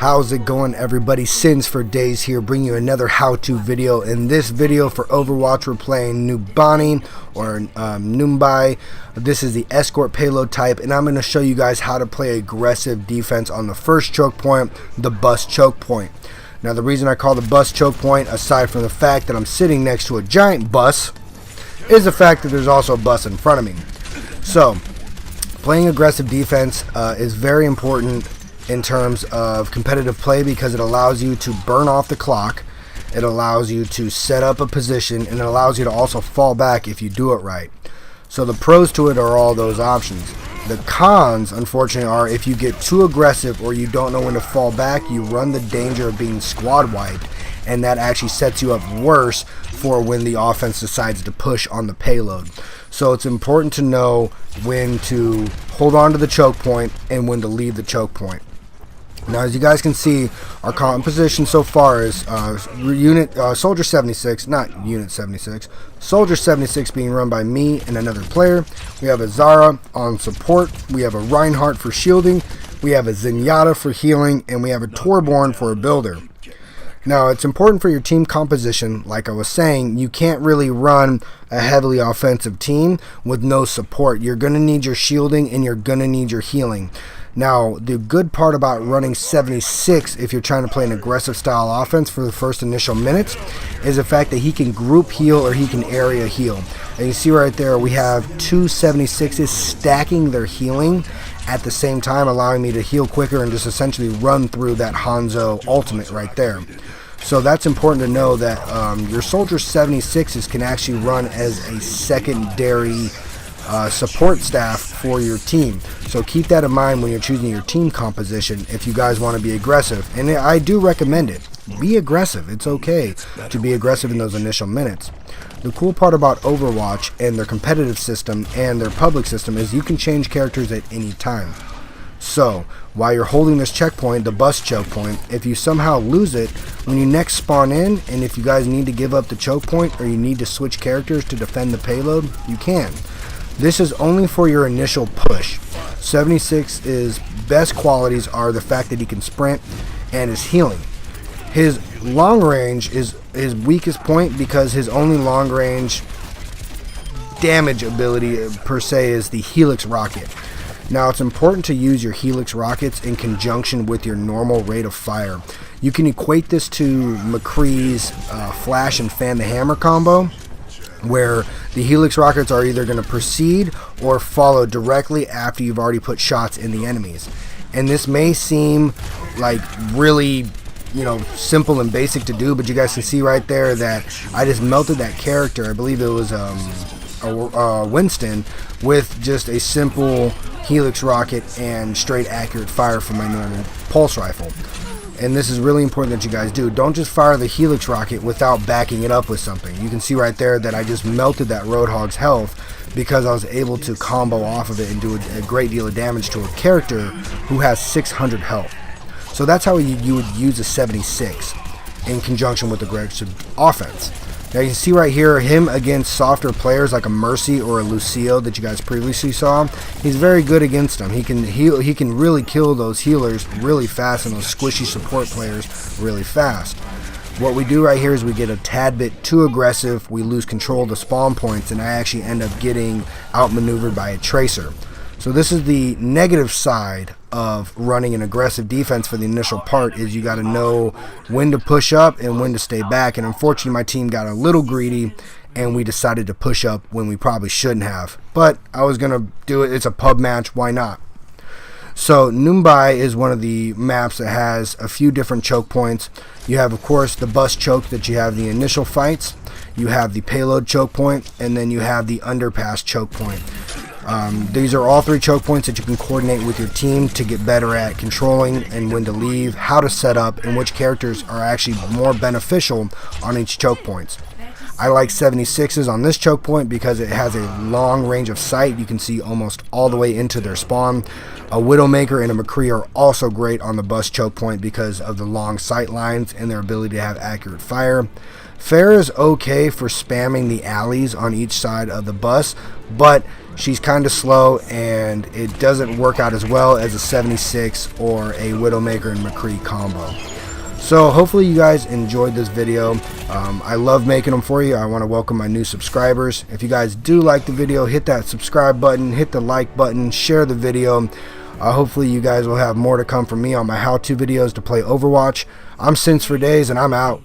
How's it going, everybody? Sins for Days here, bringing you another how-to video. In this video for Overwatch, we're playing Numbani or Numbani. This is the escort payload type, and I'm going to show you guys how to play aggressive defense on the first choke point, the bus choke point. Now, the reason I call the bus choke point, aside from the fact that I'm sitting next to a giant bus, is the fact that there's also a bus in front of me. So, playing aggressive defense is very important in terms of competitive play because it allows you to burn off the clock, it allows you to set up a position, and it allows you to also fall back if you do it right. So the pros to it are all those options. The cons, unfortunately, are if you get too aggressive or you don't know when to fall back, you run the danger of being squad wiped, and that actually sets you up worse for when the offense decides to push on the payload. So it's important to know when to hold on to the choke point and when to leave the choke point. Now, as you guys can see, our composition so far is Soldier 76, not Unit 76. Soldier 76 being run by me and another player. We have a Zara on support. We have a Reinhardt for shielding. We have a Zenyatta for healing, and we have a Torbjorn for a builder. Now, it's important for your team composition. Like I was saying, you can't really run a heavily offensive team with no support. You're going to need your shielding and you're going to need your healing. Now, the good part about running 76, if you're trying to play an aggressive style offense for the first initial minutes, is the fact that he can group heal or he can area heal. And you see right there, we have two 76s stacking their healing at the same time, allowing me to heal quicker and just essentially run through that Hanzo ultimate right there. So that's important to know that your Soldier 76s can actually run as a secondary support staff for your team. So keep that in mind when you're choosing your team composition if you guys want to be aggressive. And I do recommend it. Be aggressive. It's okay to be aggressive in those initial minutes. The cool part about Overwatch and their competitive system and their public system is you can change characters at any time. So, while you're holding this checkpoint, the bus choke point, if you somehow lose it, when you next spawn in, and if you guys need to give up the choke point or you need to switch characters to defend the payload, you can. This is only for your initial push. 76's best qualities are the fact that he can sprint and his healing. His long range is his weakest point because his only long range damage ability per se is the Helix rocket. Now, it's important to use your Helix rockets in conjunction with your normal rate of fire. You can equate this to McCree's Flash and Fan the Hammer combo, where the Helix rockets are either going to proceed or follow directly after you've already put shots in the enemies. And this may seem like really, simple and basic to do, but you guys can see right there that I just melted that character. I believe it was Winston, with just a simple Helix rocket and straight accurate fire from my normal pulse rifle. And this is really important that you guys do. Don't just fire the Helix rocket without backing it up with something. You can see right there that I just melted that Roadhog's health because I was able to combo off of it and do a great deal of damage to a character who has 600 health. So that's how you would use a 76 in conjunction with aggressive offense. Now you can see right here him against softer players like a Mercy or a Lucio that you guys previously saw. He's very good against them. He can really kill those healers really fast and those squishy support players really fast. What we do right here is we get a tad bit too aggressive, we lose control of the spawn points, and I actually end up getting outmaneuvered by a Tracer. So this is the negative side of running an aggressive defense for the initial part, is you got to know when to push up and when to stay back. And unfortunately, my team got a little greedy and we decided to push up when we probably shouldn't have. But I was going to do it. It's a pub match. Why not? So Numbani is one of the maps that has a few different choke points. You have, of course, the bus choke that you have the initial fights. You have the payload choke point, and then you have the underpass choke point. These are all three choke points that you can coordinate with your team to get better at controlling and when to leave, how to set up, and which characters are actually more beneficial on each choke points. I like 76s on this choke point because it has a long range of sight. You can see almost all the way into their spawn. A Widowmaker and a McCree are also great on the bus choke point because of the long sight lines and their ability to have accurate fire. Fair is okay for spamming the alleys on each side of the bus, but she's kind of slow and it doesn't work out as well as a 76 or a Widowmaker and McCree combo. So hopefully you guys enjoyed this video. I love making them for you. I want to welcome my new subscribers. If you guys do like the video, hit that subscribe button, hit the like button, share the video. Hopefully you guys will have more to come from me on my how-to videos to play Overwatch. I'm Sins for Days and I'm out.